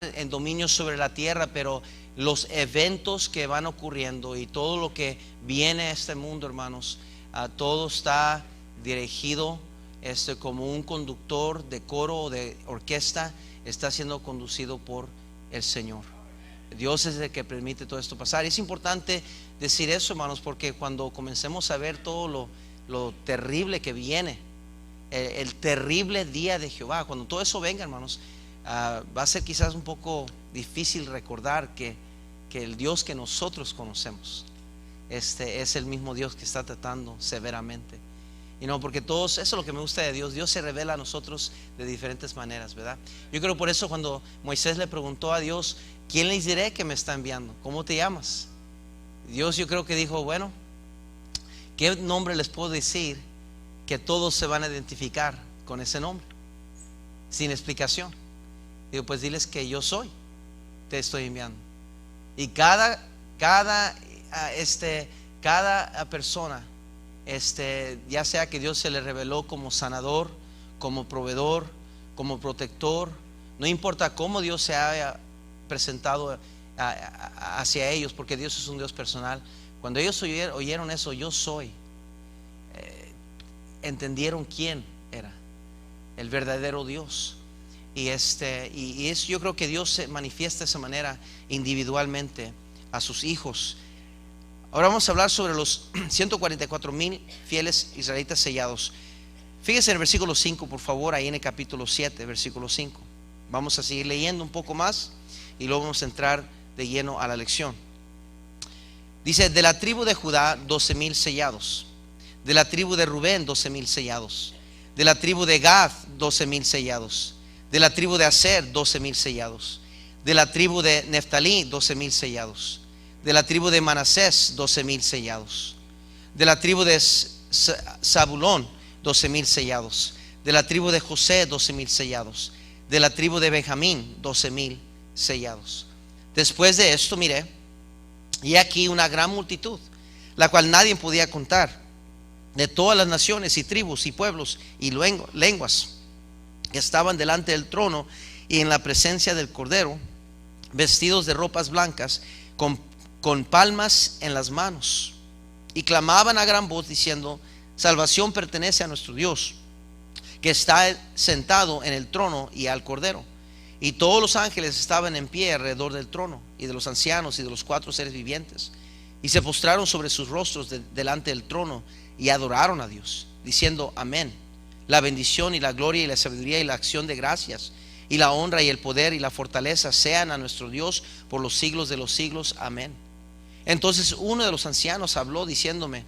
en dominio sobre la tierra, pero los eventos que van ocurriendo y todo lo que viene a este mundo, hermanos, todo está dirigido como un conductor de coro o de orquesta, está siendo conducido por el Señor. Dios es el que permite todo esto pasar. Y es importante decir eso, hermanos, porque cuando comencemos a ver todo lo terrible que viene, el terrible día de Jehová, cuando todo eso venga, hermanos, va a ser quizás un poco difícil recordar que el Dios que nosotros conocemos es el mismo Dios que está tratando severamente. Y no, porque todos, eso es lo que me gusta de Dios. Dios se revela a nosotros de diferentes maneras, ¿verdad? Yo creo por eso cuando Moisés le preguntó a Dios: ¿quién les diré que me está enviando? ¿Cómo te llamas? Dios, yo creo que dijo: bueno, ¿qué nombre les puedo decir que todos se van a identificar con ese nombre? Sin explicación. Digo, pues diles que yo soy, te estoy enviando. Y cada persona, ya sea que Dios se le reveló como sanador, como proveedor, como protector, no importa cómo Dios se haya presentado hacia ellos, porque Dios es un Dios personal. Cuando ellos oyeron eso, yo soy, entendieron quién era el verdadero Dios. Yo creo que Dios se manifiesta de esa manera individualmente a sus hijos. Ahora vamos a hablar sobre los 144,000 fieles israelitas sellados. Fíjense en el versículo 5, por favor, ahí en el capítulo 7, versículo 5. Vamos a seguir leyendo un poco más y luego vamos a entrar de lleno a la lección. Dice: de la tribu de Judá, 12,000 sellados. De la tribu de Rubén, 12,000 sellados. De la tribu de Gad, 12,000 sellados. De la tribu de Aser, 12,000 sellados. De la tribu de Neftalí, 12,000 sellados. De la tribu de Manasés, 12,000 sellados. De la tribu de Zabulón, 12,000 sellados. De la tribu de José, 12,000 sellados. De la tribu de Benjamín, 12,000 sellados. Después de esto, miré, y aquí una gran multitud, la cual nadie podía contar, de todas las naciones y tribus y pueblos y lenguas, que estaban delante del trono y en la presencia del Cordero, vestidos de ropas blancas, con palmas en las manos, y clamaban a gran voz diciendo: salvación pertenece a nuestro Dios, que está sentado en el trono y al Cordero. Y todos los ángeles estaban en pie alrededor del trono y de los ancianos y de los 4 seres vivientes, y se postraron sobre sus rostros delante del trono y adoraron a Dios, diciendo: amén. La bendición y la gloria y la sabiduría y la acción de gracias y la honra y el poder y la fortaleza sean a nuestro Dios por los siglos de los siglos. Amén. Entonces uno de los ancianos habló diciéndome: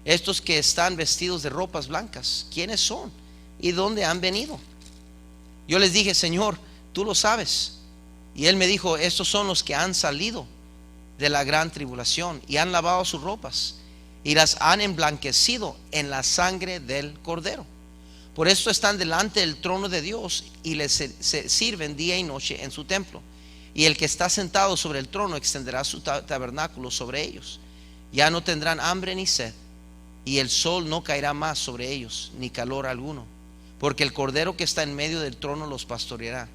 estos que están vestidos de ropas blancas, ¿quiénes son? ¿Y dónde han venido? Yo les dije: Señor, tú lo sabes. Y él me dijo: estos son los que han salido de la gran tribulación y han lavado sus ropas y las han emblanquecido en la sangre del Cordero. Por esto están delante del trono de Dios y les sirven día y noche en su templo. Y el que está sentado sobre el trono extenderá su tabernáculo sobre ellos. Ya no tendrán hambre ni sed, y el sol no caerá más sobre ellos, ni calor alguno, porque el Cordero que está en medio del trono los pastoreará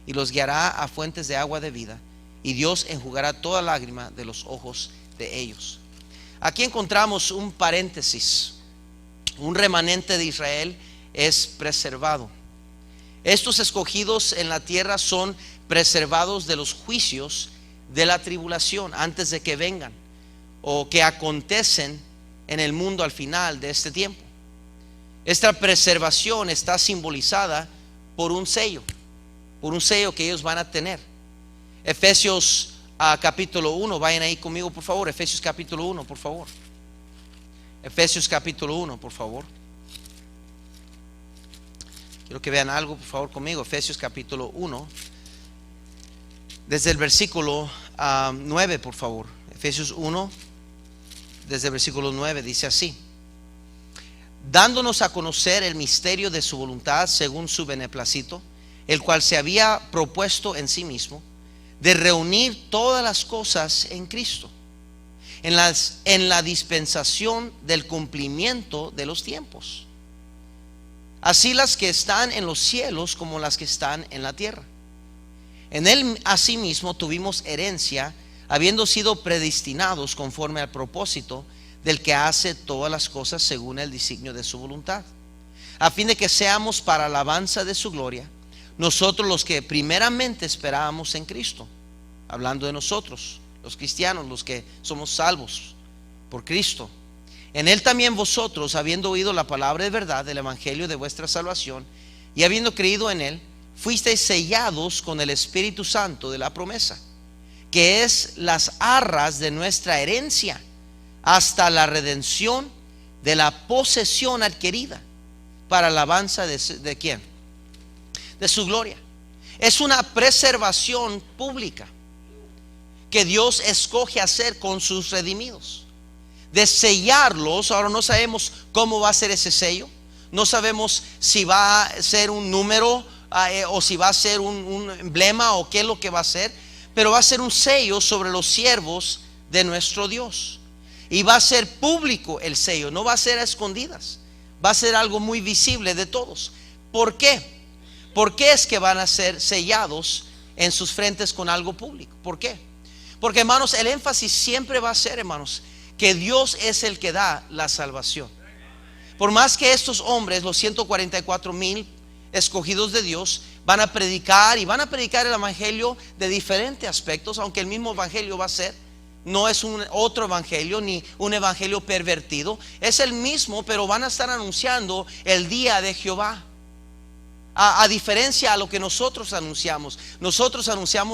y los guiará a fuentes de agua de vida, y Dios enjugará toda lágrima de los ojos de ellos. Aquí encontramos un paréntesis. Un remanente de Israel es preservado. Estos escogidos en la tierra son preservados de los juicios de la tribulación antes de que vengan o que acontecen en el mundo al final de este tiempo. Esta preservación está simbolizada por un sello que ellos van a tener. Efesios capítulo 1, vayan ahí conmigo por favor. Efesios capítulo 1, por favor. Efesios capítulo 1, por favor. Quiero que vean algo, por favor, conmigo. Efesios capítulo 1, desde el versículo 9, por favor. Efesios 1, desde el versículo 9, dice así: dándonos a conocer el misterio de su voluntad según su beneplácito, el cual se había propuesto en sí mismo, de reunir todas las cosas en Cristo, en la dispensación del cumplimiento de los tiempos, así las que están en los cielos como las que están en la tierra. En él asimismo tuvimos herencia, habiendo sido predestinados conforme al propósito del que hace todas las cosas según el designio de su voluntad, a fin de que seamos para alabanza de su gloria, nosotros los que primeramente esperábamos en Cristo. Hablando de nosotros, los cristianos, los que somos salvos por Cristo. En él también vosotros, habiendo oído la palabra de verdad del evangelio de vuestra salvación, y habiendo creído en él, fuisteis sellados con el Espíritu Santo de la promesa, que es las arras de nuestra herencia, hasta la redención de la posesión adquirida, para alabanza de ¿quién? De su gloria. Es una preservación pública que Dios escoge hacer con sus redimidos, de sellarlos. Ahora no sabemos cómo va a ser ese sello, no sabemos si va a ser un número o si va a ser un emblema o qué es lo que va a ser, pero va a ser un sello sobre los siervos de nuestro Dios, y va a ser público el sello, no va a ser a escondidas, va a ser algo muy visible de todos. ¿Por qué? ¿Por qué es que van a ser sellados en sus frentes con algo público? ¿Por qué? Porque, hermanos, el énfasis siempre va a ser, hermanos, que Dios es el que da la salvación. Por más que estos hombres, los 144,000 escogidos de Dios, van a predicar y van a predicar el evangelio de diferentes aspectos, aunque el mismo evangelio va a ser, no es un otro evangelio ni un evangelio pervertido, es el mismo, pero van a estar anunciando el día de Jehová. A diferencia a lo que nosotros anunciamos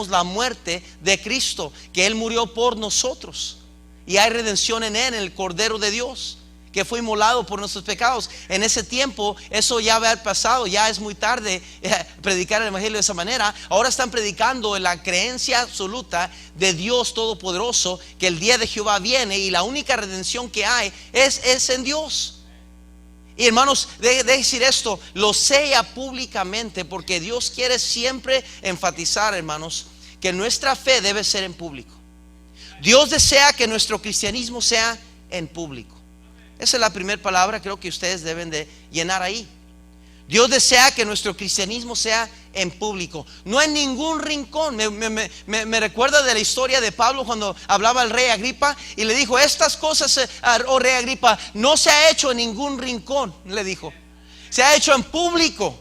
la muerte de Cristo, que Él murió por nosotros, y hay redención en Él, en el Cordero de Dios, que fue inmolado por nuestros pecados. En ese tiempo eso ya va a haber pasado, ya es muy tarde predicar el evangelio de esa manera. Ahora están predicando en la creencia absoluta de Dios Todopoderoso, que el día de Jehová viene y la única redención que hay es en Dios. Y, hermanos, de decir esto, lo sella públicamente, porque Dios quiere siempre enfatizar, hermanos, que nuestra fe debe ser en público. Dios desea que nuestro cristianismo sea en público. Esa es la primera palabra, creo que ustedes deben de llenar ahí. Dios desea que nuestro cristianismo sea en público, no en ningún rincón. Me recuerda de la historia de Pablo cuando hablaba al rey Agripa y le dijo: estas cosas, oh rey Agripa, no se ha hecho en ningún rincón, le dijo, se ha hecho en público.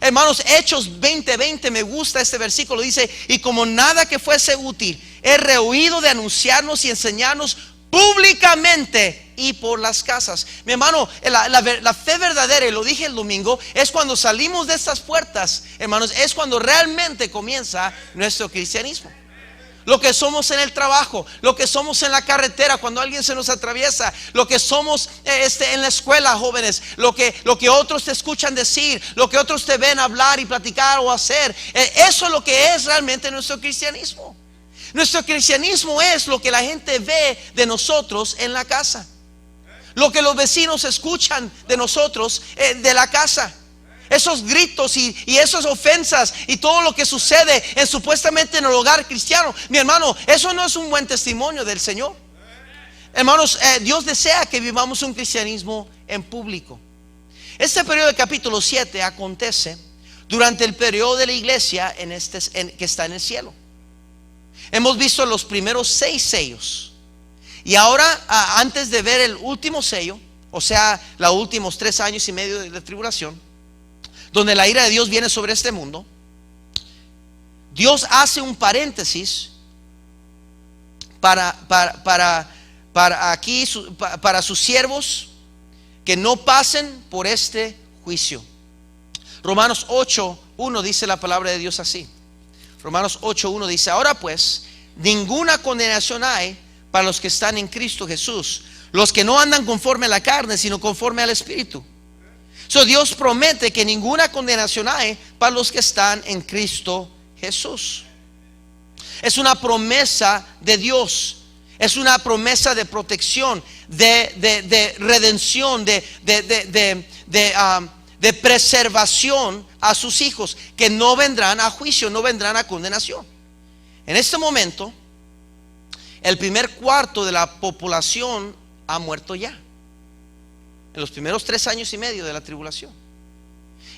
Hermanos, Hechos 20:20, me gusta este versículo, dice: y como nada que fuese útil, he rehuido de anunciarnos y enseñarnos públicamente y por las casas. Mi hermano, la fe verdadera, y lo dije el domingo, es cuando salimos de estas puertas, hermanos, es cuando realmente comienza nuestro cristianismo. Lo que somos en el trabajo, lo que somos en la carretera cuando alguien se nos atraviesa, lo que somos en la escuela, jóvenes, lo que otros te escuchan decir, lo que otros te ven hablar y platicar o hacer, eso es lo que es realmente nuestro cristianismo. Nuestro cristianismo es lo que la gente ve de nosotros en la casa, lo que los vecinos escuchan de nosotros de la casa. Esos gritos y esas ofensas y todo lo que sucede supuestamente en el hogar cristiano, mi hermano, eso no es un buen testimonio del Señor. Hermanos, Dios desea que vivamos un cristianismo en público. Este periodo del capítulo 7 acontece durante el periodo de la iglesia que está en el cielo. Hemos visto los primeros 6 sellos, y ahora, antes de ver el último sello, o sea, los últimos 3 años y medio de la tribulación, donde la ira de Dios viene sobre este mundo, Dios hace un paréntesis para sus siervos que no pasen por este juicio. Romanos 8:1 dice la palabra de Dios así. Romanos 8:1 dice: ahora pues, ninguna condenación hay para los que están en Cristo Jesús, los que no andan conforme a la carne, sino conforme al Espíritu. Dios promete que ninguna condenación hay para los que están en Cristo Jesús. Es una promesa de Dios, es una promesa de protección, de redención, de preservación a sus hijos, que no vendrán a juicio, no vendrán a condenación. En este momento, el primer cuarto de la población ha muerto ya, en los primeros 3 años y medio de la tribulación.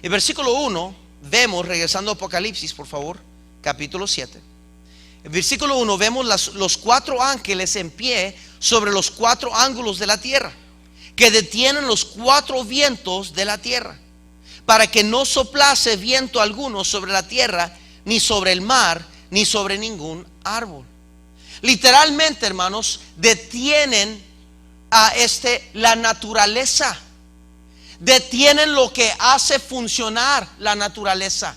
En versículo 1 vemos, regresando a Apocalipsis, por favor, capítulo 7. En versículo 1 vemos los 4 ángeles en pie sobre los 4 ángulos de la tierra, que detienen los 4 vientos de la tierra, para que no soplase viento alguno sobre la tierra, ni sobre el mar, ni sobre ningún árbol. Literalmente, hermanos, detienen a la naturaleza. Detienen lo que hace funcionar la naturaleza.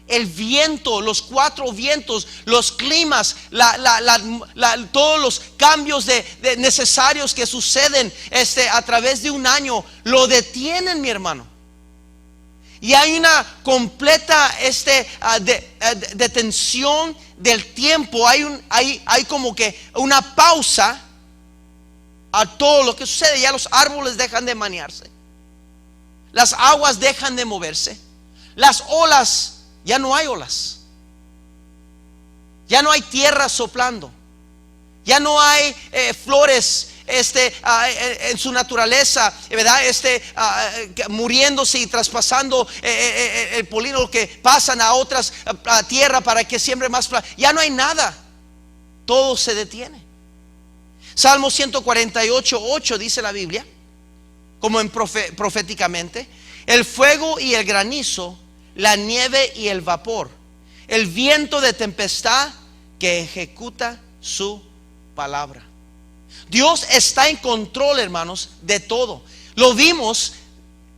El viento, los 4 vientos, los climas, todos los cambios necesarios que suceden a través de un año, lo detienen, mi hermano. Y hay una completa detención del tiempo. Hay como que una pausa a todo lo que sucede. Ya los árboles dejan de manearse, las aguas dejan de moverse, las olas, ya no hay olas, ya no hay tierra soplando, ya no hay flores en su naturaleza, ¿verdad? Muriéndose y traspasando el polino, lo que pasan a otras tierra para que siembre más. Ya no hay nada, todo se detiene. Salmo 148:8 dice la Biblia, como proféticamente: el fuego y el granizo, la nieve y el vapor, el viento de tempestad que ejecuta su palabra. Dios está en control, hermanos, de todo. Lo vimos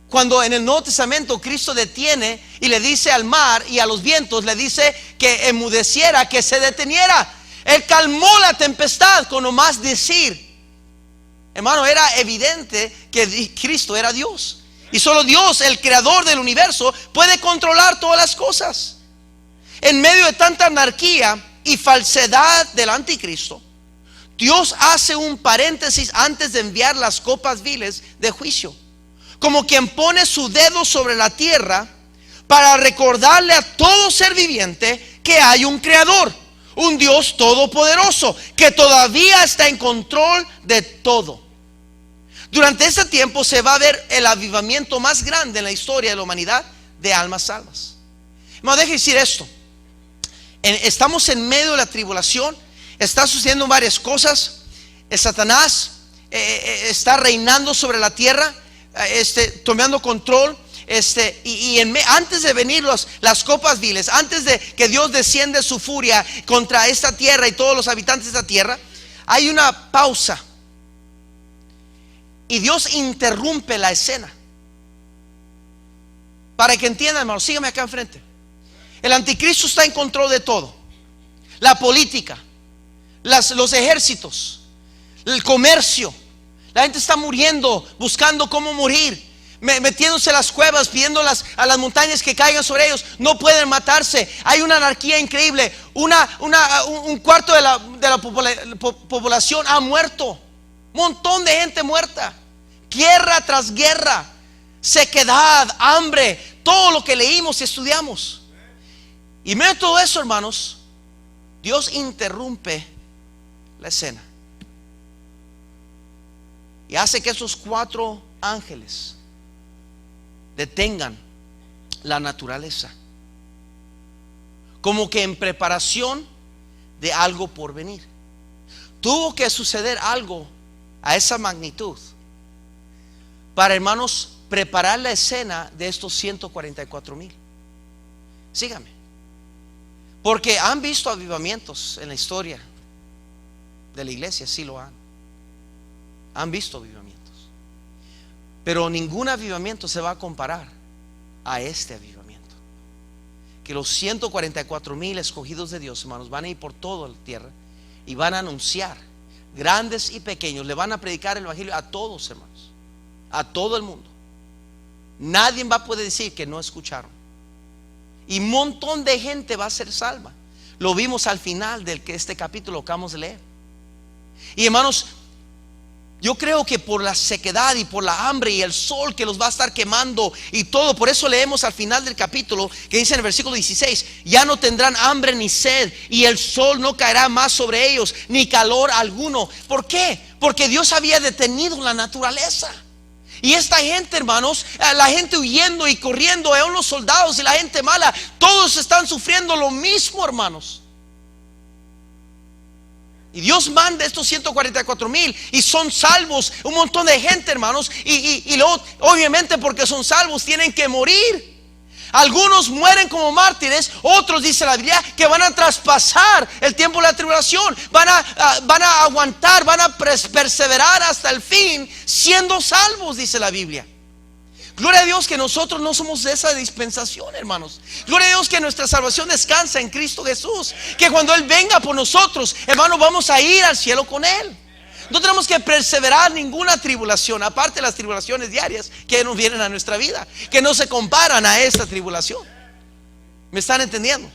cuando en el Nuevo Testamento Cristo detiene y le dice al mar y a los vientos, le dice que enmudeciera, que se deteniera. Él calmó la tempestad con nomás decir. Hermano, era evidente que Cristo era Dios, y solo Dios, el creador del universo, puede controlar todas las cosas. En medio de tanta anarquía y falsedad del anticristo, Dios hace un paréntesis antes de enviar las copas viles de juicio, como quien pone su dedo sobre la tierra para recordarle a todo ser viviente que hay un creador, un Dios todopoderoso, que todavía está en control de todo. Durante este tiempo se va a ver el avivamiento más grande en la historia de la humanidad de almas salvas. Hermano, deje decir esto: estamos en medio de la tribulación, está sucediendo varias cosas. El Satanás está reinando sobre la tierra, tomando control. Antes de venir las copas viles, antes de que Dios desciende su furia contra esta tierra y todos los habitantes de esta tierra, hay una pausa. Y Dios interrumpe la escena. Para que entiendan, hermano, síganme acá enfrente. El anticristo está en control de todo: la política, los ejércitos, el comercio. La gente está muriendo, buscando cómo morir, metiéndose en las cuevas, pidiendo a las montañas que caigan sobre ellos. No pueden matarse. Hay una anarquía increíble. Un cuarto de la población ha muerto. Montón de gente muerta, guerra tras guerra, sequedad, hambre, todo lo que leímos y estudiamos. Y en medio de todo eso, hermanos, Dios interrumpe la escena y hace que esos 4 ángeles detengan la naturaleza, como que en preparación de algo por venir. Tuvo que suceder algo a esa magnitud para, hermanos, preparar la escena de estos 144,000. Sígame, porque han visto avivamientos en la historia de la iglesia, sí lo han visto avivamientos, pero ningún avivamiento se va a comparar a este avivamiento. Que los 144,000 escogidos de Dios, hermanos, van a ir por toda la tierra y van a anunciar, grandes y pequeños, le van a predicar el evangelio a todos, hermanos, a todo el mundo. Nadie va a poder decir que no escucharon, y un montón de gente va a ser salva. Lo vimos al final de este capítulo que acabamos de leer. Y, hermanos, yo creo que por la sequedad y por la hambre y el sol que los va a estar quemando y todo, por eso leemos al final del capítulo que dice en el versículo 16: ya no tendrán hambre ni sed, y el sol no caerá más sobre ellos, ni calor alguno. ¿Por qué? Porque Dios había detenido la naturaleza. Y esta gente, hermanos, la gente huyendo y corriendo, aún los soldados y la gente mala, todos están sufriendo lo mismo, hermanos. Y Dios manda estos 144,000 y son salvos un montón de gente, hermanos. Y luego, obviamente, porque son salvos, tienen que morir. Algunos mueren como mártires, otros, dice la Biblia, que van a traspasar el tiempo de la tribulación, van a aguantar, van a perseverar hasta el fin, siendo salvos, dice la Biblia. Gloria a Dios que nosotros no somos de esa dispensación, hermanos. Gloria a Dios que nuestra salvación descansa en Cristo Jesús, que cuando Él venga por nosotros, hermanos, vamos a ir al cielo con Él. No tenemos que perseverar ninguna tribulación, aparte de las tribulaciones diarias que nos vienen a nuestra vida, que no se comparan a esta tribulación. ¿Me están entendiendo?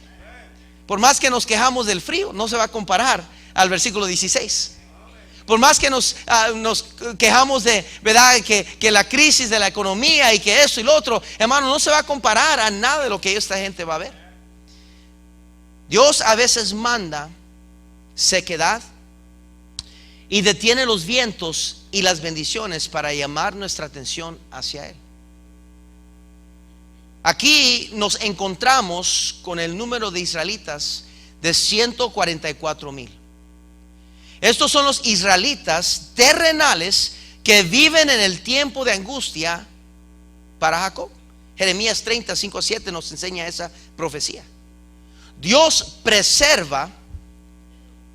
Por más que nos quejamos del frío, no se va a comparar al versículo 16. Por más que nos quejamos de, ¿verdad?, que la crisis de la economía y que eso y lo otro, hermano, no se va a comparar a nada de lo que esta gente va a ver. Dios a veces manda sequedad y detiene los vientos y las bendiciones para llamar nuestra atención hacia Él. Aquí nos encontramos con el número de israelitas de 144,000. Estos son los israelitas terrenales que viven en el tiempo de angustia para Jacob. Jeremías 30:5-7 nos enseña esa profecía. Dios preserva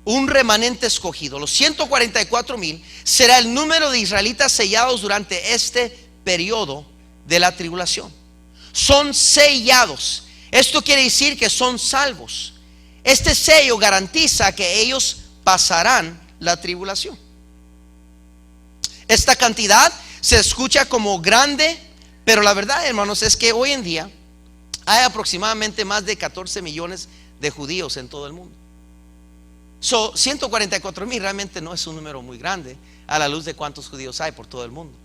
un remanente escogido. Los 144,000 será el número de israelitas sellados durante este periodo de la tribulación. Son sellados. Esto quiere decir que son salvos. Este sello garantiza que ellos pasarán la tribulación. Esta cantidad se escucha como grande, pero la verdad, hermanos, es que hoy en día hay aproximadamente más de 14 millones de judíos en todo el mundo. 144,000 realmente no es un número muy grande a la luz de cuántos judíos hay por todo el mundo.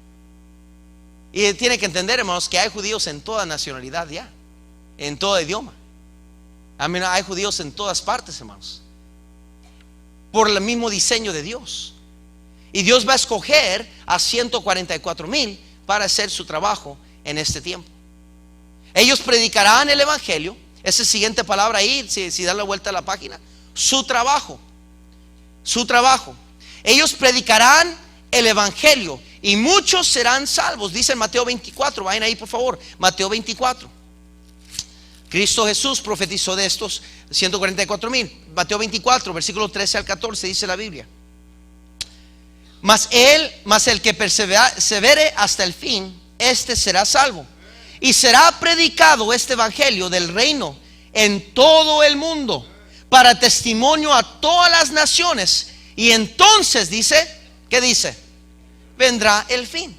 Y tiene que entender, hermanos, que hay judíos en toda nacionalidad ya, en todo idioma. Hay judíos en todas partes, hermanos, por el mismo diseño de Dios. Y Dios va a escoger a 144,000 para hacer su trabajo en este tiempo. Ellos predicarán el evangelio. Esa siguiente palabra ahí, si dan la vuelta a la página, su trabajo. Ellos predicarán el evangelio y muchos serán salvos. Dice en Mateo 24, vayan ahí por favor, Mateo 24. Cristo Jesús profetizó de estos 144,000. Mateo 24, versículo 13 al 14, dice la Biblia: Mas el que persevere hasta el fin, este será salvo. Y será predicado este evangelio del reino en todo el mundo, para testimonio a todas las naciones. Y entonces dice, ¿qué dice? Vendrá el fin.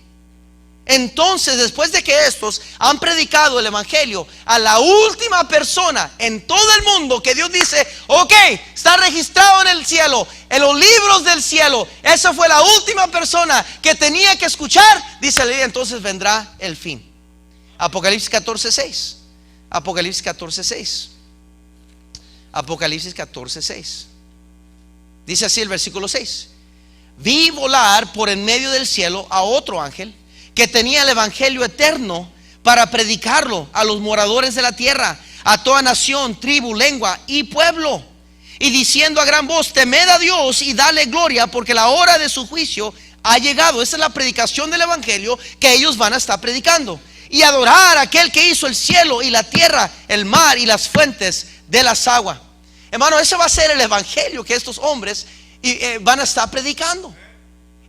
Entonces, después de que estos han predicado el evangelio a la última persona en todo el mundo, que Dios dice, ok, está registrado en el cielo, en los libros del cielo, esa fue la última persona que tenía que escuchar, dice la Biblia, entonces vendrá el fin. Apocalipsis 14:6. Apocalipsis 14:6. Apocalipsis 14:6. Dice así el versículo 6: Vi volar por en medio del cielo a otro ángel que tenía el evangelio eterno para predicarlo a los moradores de la tierra, a toda nación, tribu, lengua y pueblo, y diciendo a gran voz: temed a Dios y dale gloria, porque la hora de su juicio ha llegado. Esa es la predicación del evangelio que ellos van a estar predicando. Y adorar a aquel que hizo el cielo y la tierra, el mar y las fuentes de las aguas. Hermano, ese va a ser el evangelio que estos hombres van a estar predicando.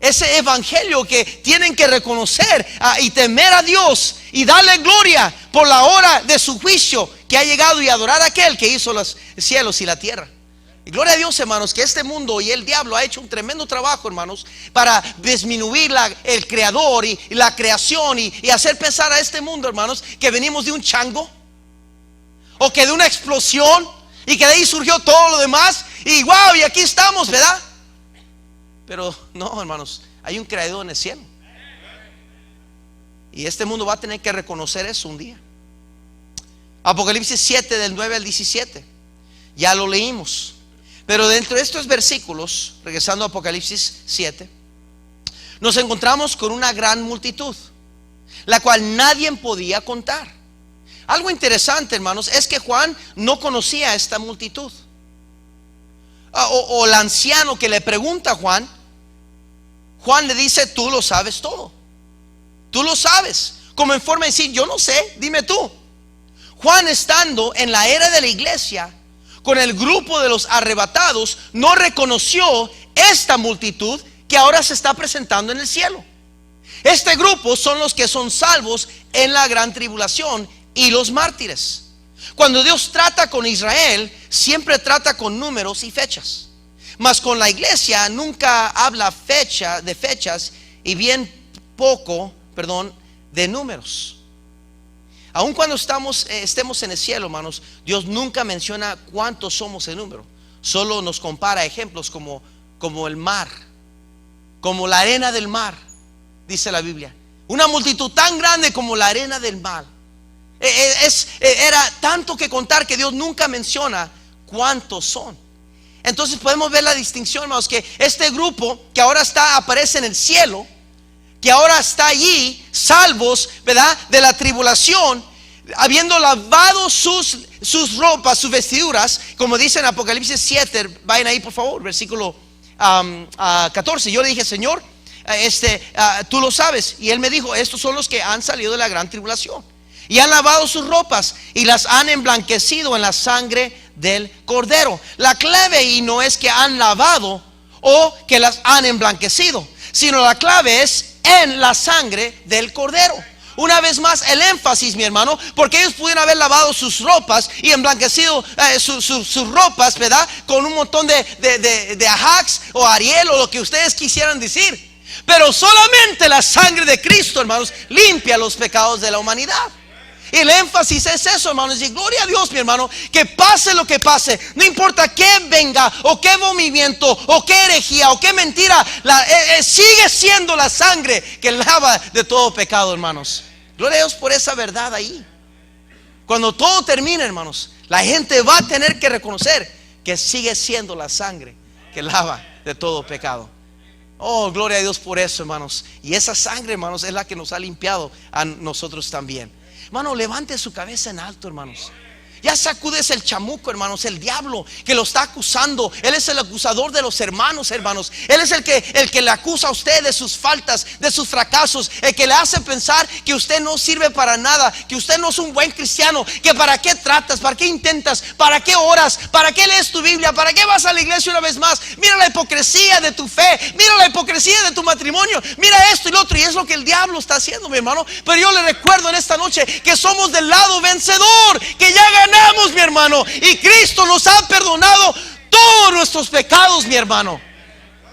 Ese evangelio que tienen que reconocer y temer a Dios y darle gloria por la hora de su juicio que ha llegado, y adorar a aquel que hizo los cielos y la tierra. Y gloria a Dios, hermanos, que este mundo y el diablo ha hecho un tremendo trabajo, hermanos, para disminuir el creador y la creación, y hacer pensar a este mundo, hermanos, que venimos de un chango o que de una explosión y que de ahí surgió todo lo demás y wow, y aquí estamos, ¿verdad? Pero no, hermanos, hay un creador en el cielo, y este mundo va a tener que reconocer eso un día. Apocalipsis 7 del 9 al 17, ya lo leímos. Pero dentro de estos versículos, regresando a Apocalipsis 7, nos encontramos con una gran multitud. la cual nadie podía contar. Algo interesante, hermanos, es que Juan no conocía a esta multitud. O el anciano que le pregunta a Juan, Juan le dice: tú lo sabes todo, tú lo sabes, como en forma de decir: yo no sé, dime tú. Juan, estando en la era de la iglesia con el grupo de los arrebatados, no reconoció esta multitud que ahora se está presentando en el cielo. Este grupo son los que son salvos en la gran tribulación y los mártires. Cuando Dios trata con Israel, siempre trata con números y fechas, mas con la iglesia nunca habla de fechas y bien poco, de números. Aun cuando estemos en el cielo, hermanos, Dios nunca menciona cuántos somos en número. Solo nos compara ejemplos como el mar, como la arena del mar, dice la Biblia. Una multitud tan grande como la arena del mar. Era tanto que contar que Dios nunca menciona cuántos son. Entonces podemos ver la distinción, hermanos, que este grupo que ahora aparece en el cielo, que ahora está allí, salvos, ¿verdad?, de la tribulación, habiendo lavado sus ropas, sus vestiduras, como dice en Apocalipsis 7, vayan ahí por favor, versículo 14. Yo le dije: Señor, tú lo sabes. Y él me dijo: estos son los que han salido de la gran tribulación y han lavado sus ropas y las han emblanquecido en la sangre del Cordero. La clave ahí no es que han lavado o que las han emblanquecido, sino la clave es en la sangre del Cordero. Una vez más el énfasis, mi hermano, porque ellos pudieron haber lavado sus ropas y emblanquecido sus ropas, ¿verdad?, con un montón de Ajax o Ariel o lo que ustedes quisieran decir. Pero solamente la sangre de Cristo, hermanos, limpia los pecados de la humanidad. Y el énfasis es eso, hermanos. Y gloria a Dios, mi hermano, que pase lo que pase, no importa qué venga, o qué movimiento, o qué herejía, o qué mentira, sigue siendo la sangre que lava de todo pecado, hermanos. Gloria a Dios por esa verdad ahí. Cuando todo termine, hermanos, la gente va a tener que reconocer que sigue siendo la sangre que lava de todo pecado. Oh, gloria a Dios por eso, hermanos. Y esa sangre, hermanos, es la que nos ha limpiado a nosotros también. Hermano, levante su cabeza en alto, hermanos. Ya sacudes el chamuco, hermanos, el diablo que lo está acusando. Él es el acusador de los hermanos, hermanos. Él es el que le acusa a usted de sus faltas, de sus fracasos, el que le hace pensar que usted no sirve para nada, que usted no es un buen cristiano, que para qué tratas, para qué intentas, para qué oras, para qué lees tu Biblia, para qué vas a la iglesia una vez más. Mira la hipocresía de tu fe, mira la hipocresía de tu matrimonio, mira esto y lo otro. Y es lo que el diablo está haciendo, mi hermano. Pero yo le recuerdo en esta noche que somos del lado vencedor, que ya ganamos, mi hermano, y Cristo nos ha perdonado todos nuestros pecados, mi hermano.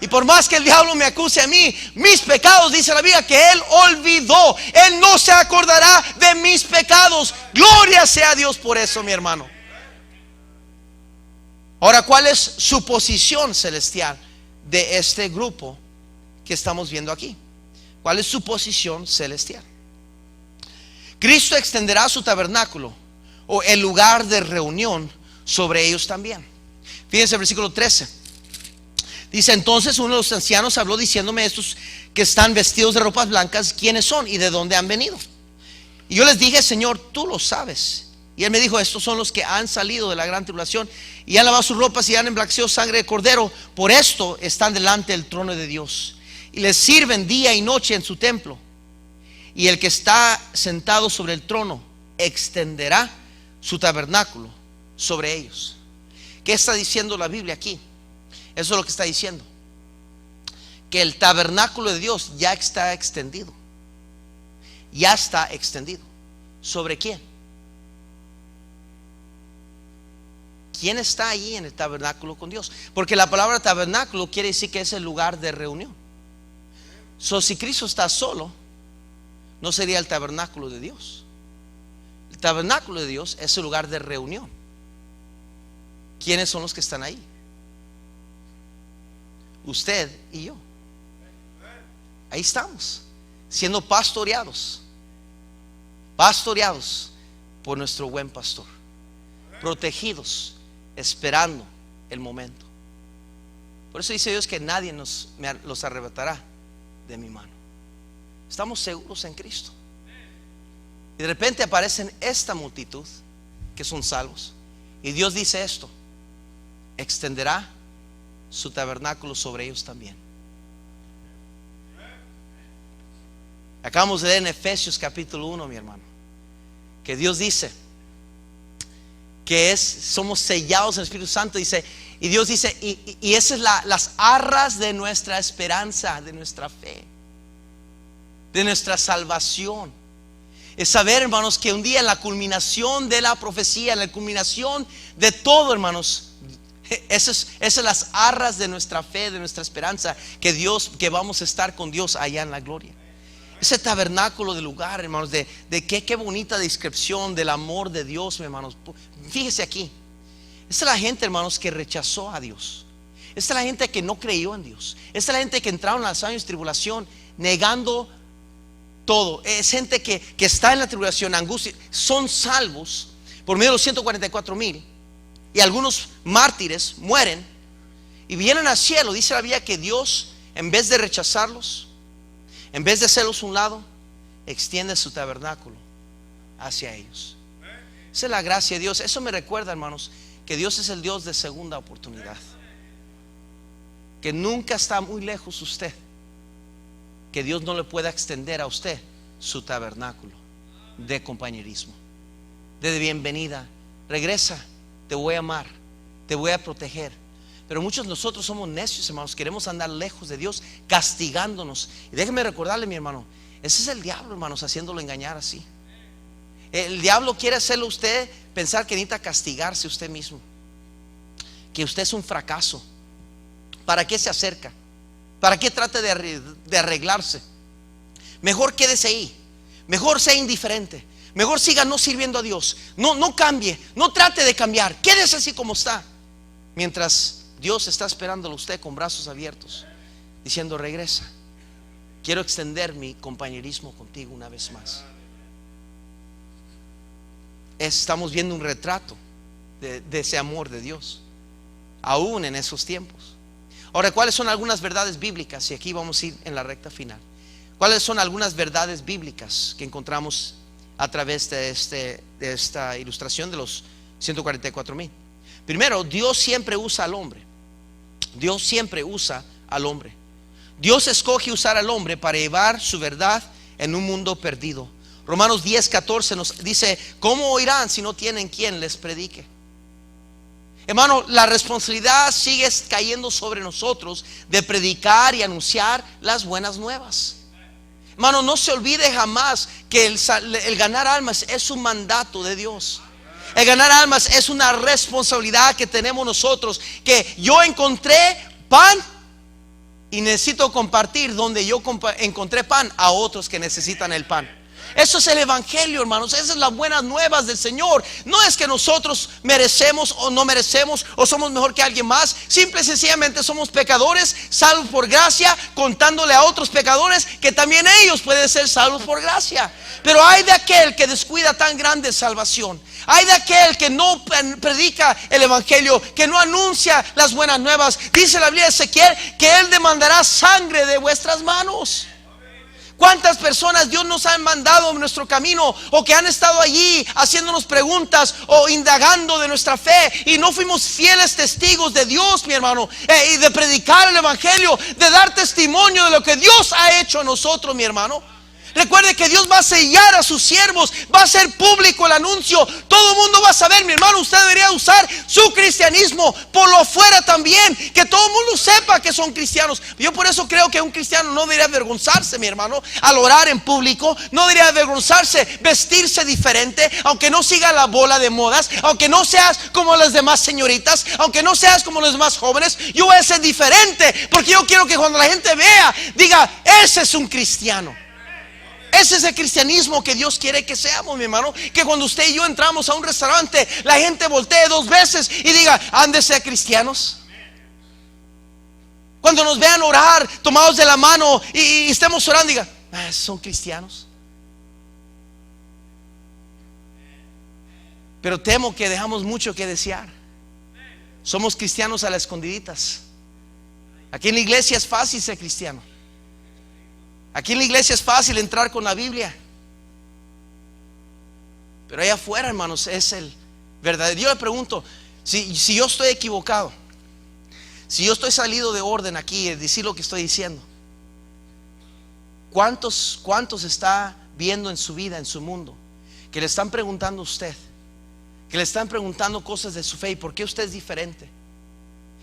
Y por más que el diablo me acuse a mí, mis pecados, dice la Biblia, que Él olvidó. Él no se acordará de mis pecados. Gloria sea a Dios por eso, mi hermano. Ahora, ¿cuál es su posición celestial de este grupo que estamos viendo aquí? ¿Cuál es su posición celestial? Cristo extenderá su tabernáculo, o el lugar de reunión, sobre ellos también. Fíjense el versículo 13. Dice: entonces uno de los ancianos habló diciéndome: estos que están vestidos de ropas blancas, ¿quiénes son y de dónde han venido? Y yo les dije: Señor, tú lo sabes. Y él me dijo: estos son los que han salido de la gran tribulación y han lavado sus ropas y han emblanquecido sangre de cordero. Por esto están delante del trono de Dios y les sirven día y noche en su templo. Y el que está sentado sobre el trono extenderá su tabernáculo sobre ellos. ¿Qué está diciendo la Biblia aquí? Eso es lo que está diciendo: que el tabernáculo de Dios ya está extendido. Ya está extendido. ¿Sobre quién? ¿Quién está allí en el tabernáculo con Dios? Porque la palabra tabernáculo quiere decir que es el lugar de reunión. Si Cristo está solo, no sería el tabernáculo de Dios. El tabernáculo de Dios es el lugar de reunión. ¿Quiénes son los que están ahí? Usted y yo. Ahí estamos, siendo pastoreados por nuestro buen pastor, protegidos, esperando el momento. Por eso dice Dios que nadie los arrebatará de mi mano. Estamos seguros en Cristo. Y de repente aparecen esta multitud que son salvos. Y Dios dice esto: extenderá su tabernáculo sobre ellos también. Acabamos de leer en Efesios capítulo 1, mi hermano, que Dios dice que somos sellados en el Espíritu Santo, dice, y Dios dice, y esas es las arras de nuestra esperanza, de nuestra fe, de nuestra salvación. Es saber, hermanos, que un día en la culminación de la profecía, en la culminación de todo, hermanos, esas son las arras de nuestra fe, de nuestra esperanza, que vamos a estar con Dios allá en la gloria. Ese tabernáculo de lugar, hermanos, de qué bonita descripción del amor de Dios, hermanos. Fíjese aquí. Esta es la gente, hermanos, que rechazó a Dios. Esta es la gente que no creyó en Dios. Esta es la gente que entraron a los años de tribulación negando todo. Es gente que está en la tribulación, angustia. Son salvos por medio de los 144,000. Y algunos mártires mueren y vienen al cielo. Dice la Biblia que Dios, en vez de rechazarlos, en vez de hacerlos un lado, extiende su tabernáculo hacia ellos. Esa es la gracia de Dios. Eso me recuerda, hermanos, que Dios es el Dios de segunda oportunidad, que nunca está muy lejos usted, que Dios no le pueda extender a usted su tabernáculo de compañerismo, de bienvenida. Regresa, te voy a amar, te voy a proteger. Pero muchos de nosotros somos necios, hermanos. Queremos andar lejos de Dios, castigándonos. Y déjeme recordarle, mi hermano, ese es el diablo, hermanos, haciéndolo engañar así. El diablo quiere hacerlo usted pensar que necesita castigarse usted mismo, que usted es un fracaso. ¿Para qué se acerca? ¿Para qué trata de arreglarse? Mejor quédese ahí. Mejor sea indiferente. Mejor siga no sirviendo a Dios. No cambie. No trate de cambiar. Quédese así como está. Mientras Dios está esperándolo a usted con brazos abiertos, diciendo: regresa, quiero extender mi compañerismo contigo una vez más. Estamos viendo un retrato de ese amor de Dios, aún en esos tiempos. Ahora, ¿cuáles son algunas verdades bíblicas? Y aquí vamos a ir en la recta final. ¿Cuáles son algunas verdades bíblicas que encontramos a través de esta ilustración de los 144,000? Primero, Dios siempre usa al hombre. Dios siempre usa al hombre. Dios escoge usar al hombre para llevar su verdad en un mundo perdido. Romanos 10:14 nos dice: ¿cómo oirán si no tienen quien les predique? Hermano, la responsabilidad sigue cayendo sobre nosotros de predicar y anunciar las buenas nuevas. Hermano, no se olvide jamás que el ganar almas es un mandato de Dios. El ganar almas es una responsabilidad que tenemos nosotros. Que yo encontré pan y necesito compartir donde yo encontré pan a otros que necesitan el pan. Eso es el evangelio, hermanos. Esas son las buenas nuevas del Señor. No es que nosotros merecemos o no merecemos o somos mejor que alguien más. Simple y sencillamente somos pecadores, salvos por gracia, contándole a otros pecadores que también ellos pueden ser salvos por gracia. Pero hay de aquel que descuida tan grande salvación. Hay de aquel que no predica el evangelio, que no anuncia las buenas nuevas. Dice la Biblia de Ezequiel que Él demandará sangre de vuestras manos. ¿Cuántas personas Dios nos ha mandado en nuestro camino, o que han estado allí haciéndonos preguntas o indagando de nuestra fe, y no fuimos fieles testigos de Dios, mi hermano, y de predicar el evangelio, de dar testimonio de lo que Dios ha hecho a nosotros, mi hermano? Recuerde que Dios va a sellar a sus siervos, va a ser público el anuncio, todo el mundo va a saber, mi hermano. Usted debería usar su cristianismo por lo fuera también, que todo el mundo sepa que son cristianos. Yo por eso creo que un cristiano no debería avergonzarse, mi hermano, al orar en público. No debería avergonzarse vestirse diferente, aunque no siga la bola de modas, aunque no seas como las demás señoritas, aunque no seas como los demás jóvenes. Yo voy a ser diferente, porque yo quiero que cuando la gente vea, diga: ese es un cristiano. Ese es el cristianismo que Dios quiere que seamos, mi hermano. Que cuando usted y yo entramos a un restaurante, la gente voltee 2 veces y diga: han de ser cristianos. Cuando nos vean orar tomados de la mano y estemos orando, diga: son cristianos. Pero temo que dejamos mucho que desear. Somos cristianos a las escondiditas. Aquí en la iglesia es fácil ser cristiano. Aquí en la iglesia es fácil entrar con la Biblia. Pero allá afuera, hermanos, es el verdadero. Yo le pregunto, si yo estoy equivocado, si yo estoy salido de orden aquí, es decir lo que estoy diciendo, ¿cuántos está viendo en su vida, en su mundo, que le están preguntando a usted, que le están preguntando cosas de su fe? ¿Y por qué usted es diferente?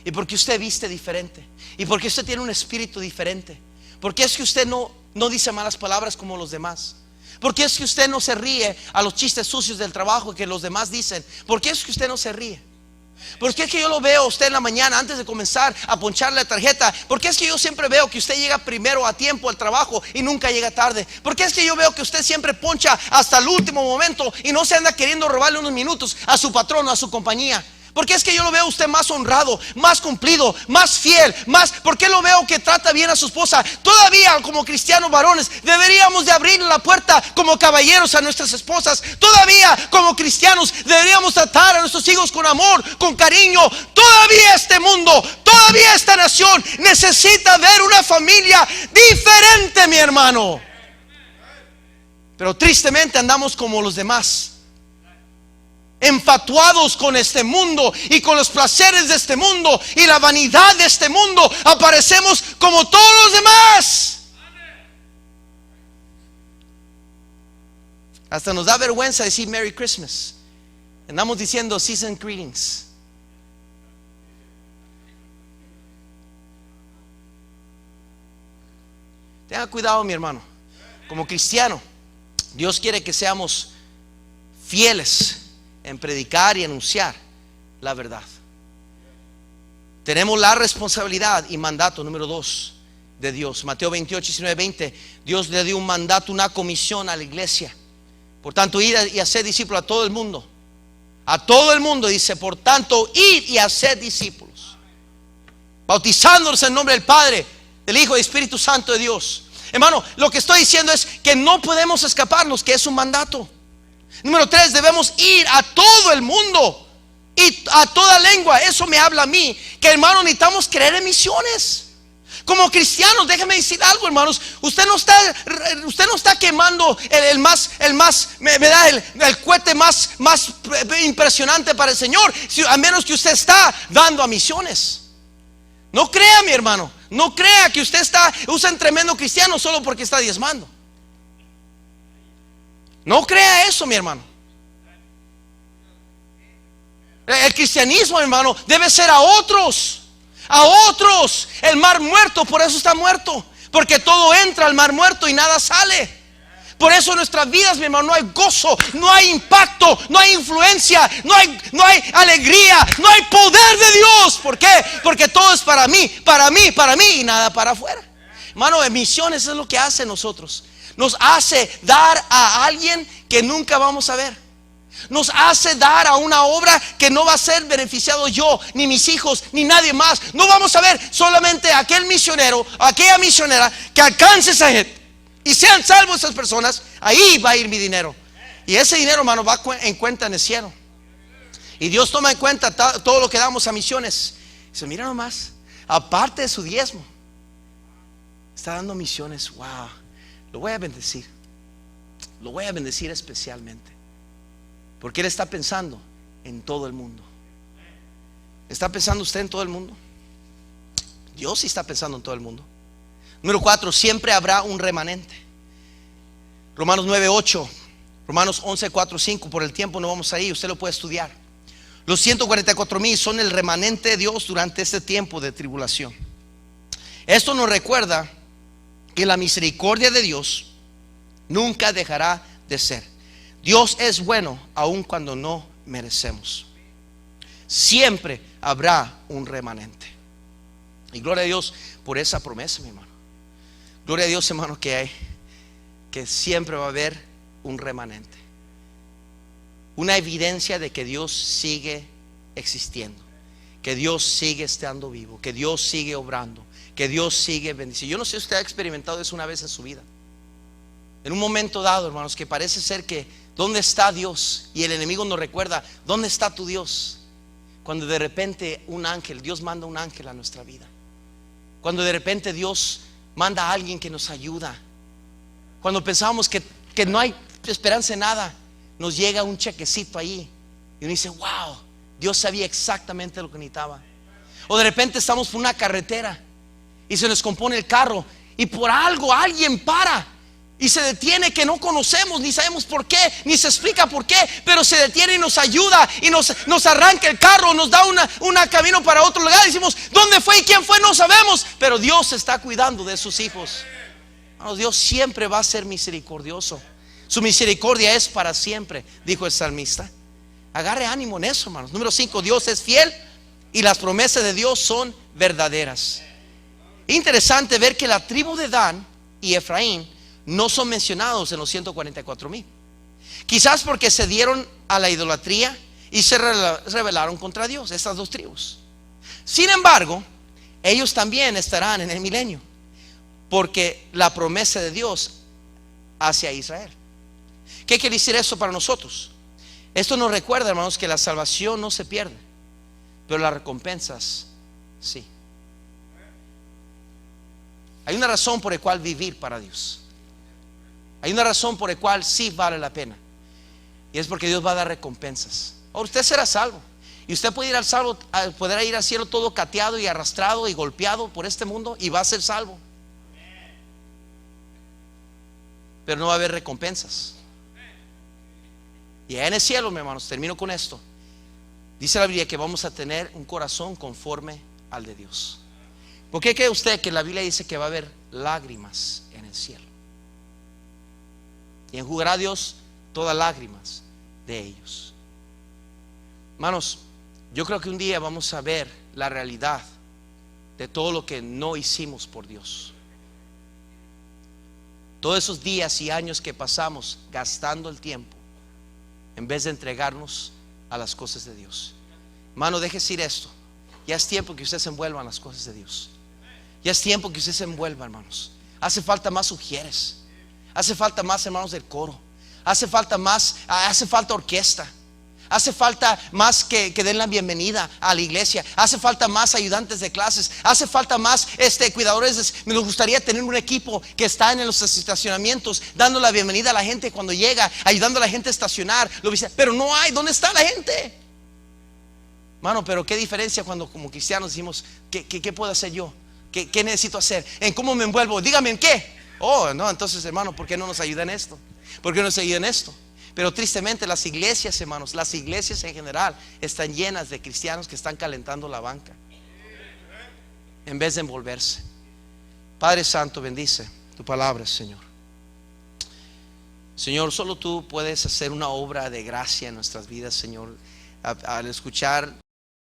¿Y por qué usted viste diferente? ¿Y por qué usted tiene un espíritu diferente? ¿Por qué es que usted no dice malas palabras como los demás? ¿Por qué es que usted no se ríe a los chistes sucios del trabajo que los demás dicen? ¿Por qué es que usted no se ríe? ¿Por qué es que yo lo veo a usted en la mañana antes de comenzar a poncharle la tarjeta? ¿Por qué es que yo siempre veo que usted llega primero a tiempo al trabajo y nunca llega tarde? ¿Por qué es que yo veo que usted siempre poncha hasta el último momento y no se anda queriendo robarle unos minutos a su patrón o a su compañía? Porque es que yo lo veo a usted más honrado, más cumplido, más fiel, más. ¿Por qué lo veo que trata bien a su esposa? Todavía como cristianos varones deberíamos de abrir la puerta como caballeros a nuestras esposas. Todavía como cristianos deberíamos tratar a nuestros hijos con amor, con cariño. Todavía este mundo, todavía esta nación necesita ver una familia diferente, mi hermano. Pero tristemente andamos como los demás, enfatuados con este mundo y con los placeres de este mundo y la vanidad de este mundo. Aparecemos como todos los demás. Hasta nos da vergüenza decir Merry Christmas. Andamos diciendo Season Greetings. Tenga cuidado, mi hermano. Como cristiano, Dios quiere que seamos fieles en predicar y anunciar la verdad. Tenemos la responsabilidad y mandato número 2 de Dios. Mateo 28, 19, 20. Dios le dio un mandato, una comisión a la iglesia. Por tanto, ir y hacer discípulos a todo el mundo. A todo el mundo dice, por tanto, id y hacer discípulos, bautizándolos en nombre del Padre, del Hijo y del Espíritu Santo de Dios. Hermano, lo que estoy diciendo es que no podemos escaparnos, que es un mandato. Número 3, debemos ir a todo el mundo y a toda lengua. Eso me habla a mí, que hermanos, necesitamos creer en misiones. Como cristianos, déjeme decir algo, hermanos. Usted no está quemando el cohete más impresionante para el Señor, a menos que usted está dando a misiones. No crea, mi hermano, no crea que usted usa un tremendo cristiano solo porque está diezmando. No crea eso, mi hermano. El cristianismo, hermano, debe ser a otros. A otros. El mar muerto, por eso está muerto, porque todo entra al mar muerto y nada sale. Por eso en nuestras vidas, mi hermano, no hay gozo, no hay impacto, no hay influencia, no hay alegría, no hay poder de Dios. ¿Por qué? Porque todo es para mí y nada para afuera. Hermano, en misiones es lo que hace nosotros. Nos hace dar a alguien que nunca vamos a ver. Nos hace dar a una obra que no va a ser beneficiado yo, ni mis hijos, ni nadie más. No vamos a ver solamente aquel misionero, aquella misionera que alcance esa gente y sean salvos esas personas. Ahí va a ir mi dinero. Y ese dinero, hermano, va en cuenta en el cielo. Y Dios toma en cuenta todo lo que damos a misiones. Dice, mira nomás, aparte de su diezmo, está dando misiones. Wow. Lo voy a bendecir. Lo voy a bendecir especialmente, porque Él está pensando en todo el mundo. ¿Está pensando usted en todo el mundo? Dios sí está pensando en todo el mundo. Número 4, siempre habrá un remanente. Romanos 9:8, Romanos 11:4-5. Por el tiempo no vamos ahí, usted lo puede estudiar. Los 144,000 son el remanente de Dios durante este tiempo de tribulación. Esto nos recuerda que la misericordia de Dios nunca dejará de ser. Dios es bueno aun cuando no merecemos. Siempre habrá un remanente. Y gloria a Dios por esa promesa, mi hermano. Gloria a Dios, hermano, que siempre va a haber un remanente. Una evidencia de que Dios sigue existiendo, que Dios sigue estando vivo, que Dios sigue obrando, que Dios sigue bendiciendo. Yo no sé si usted ha experimentado eso una vez en su vida. En un momento dado, hermanos, que parece ser que ¿dónde está Dios? Y el enemigo nos recuerda, ¿dónde está tu Dios? Cuando de repente Dios manda un ángel a nuestra vida. Cuando de repente Dios manda a alguien que nos ayuda. Cuando pensamos que no hay esperanza en nada, nos llega un chequecito ahí y uno dice, wow, Dios sabía exactamente lo que necesitaba. O de repente estamos por una carretera y se nos compone el carro y por algo alguien para y se detiene, que no conocemos, ni sabemos por qué, ni se explica por qué, pero se detiene y nos ayuda y nos arranca el carro, nos da un camino para otro lugar. Y decimos, ¿dónde fue y quién fue? No sabemos, pero Dios está cuidando de sus hijos. Dios siempre va a ser misericordioso. Su misericordia es para siempre, dijo el salmista. Agarre ánimo en eso, hermanos. Número 5, Dios es fiel y las promesas de Dios son verdaderas. Interesante ver que la tribu de Dan y Efraín no son mencionados en los 144,000. Quizás porque se dieron a la idolatría y se rebelaron contra Dios, estas dos tribus. Sin embargo, ellos también estarán en el milenio, porque la promesa de Dios hacia Israel. ¿Qué quiere decir eso para nosotros? Esto nos recuerda, hermanos, que la salvación no se pierde, pero las recompensas sí. Hay una razón por la cual vivir para Dios. Hay una razón por la cual sí vale la pena, y es porque Dios va a dar recompensas. Ahora usted será salvo, y usted puede ir al salvo, podrá ir al cielo todo cateado y arrastrado y golpeado por este mundo, y va a ser salvo, pero no va a haber recompensas. Y allá en el cielo, mis hermanos, termino con esto. Dice la Biblia que vamos a tener un corazón conforme al de Dios. ¿Por qué cree usted que la Biblia dice que va a haber lágrimas en el cielo? Y enjugará Dios todas lágrimas de ellos. Hermanos, yo creo que un día vamos a ver la realidad de todo lo que no hicimos por Dios. Todos esos días y años que pasamos gastando el tiempo en vez de entregarnos a las cosas de Dios. Hermano, déjese ir esto. Ya es tiempo que usted se envuelva en las cosas de Dios. Ya es tiempo que usted se envuelva, hermanos. Hace falta más ujieres. Hace falta más hermanos del coro. Hace falta orquesta. Hace falta más que den la bienvenida a la iglesia. Hace falta más ayudantes de clases. Hace falta más cuidadores. Me gustaría tener un equipo que está en los estacionamientos dando la bienvenida a la gente cuando llega, ayudando a la gente a estacionar. Pero no hay. ¿Dónde está la gente? Mano, pero qué diferencia cuando como cristianos decimos, ¿qué puedo hacer yo? ¿Qué necesito hacer? ¿En cómo me envuelvo? Dígame en qué. Oh, no, entonces, hermano, ¿por qué no nos ayuda en esto? ¿Por qué no nos ayuda en esto? Pero tristemente las iglesias, hermanos, las iglesias en general están llenas de cristianos que están calentando la banca en vez de envolverse. Padre Santo, bendice tu palabra, Señor. Señor, solo tú puedes hacer una obra de gracia en nuestras vidas, Señor, al escuchar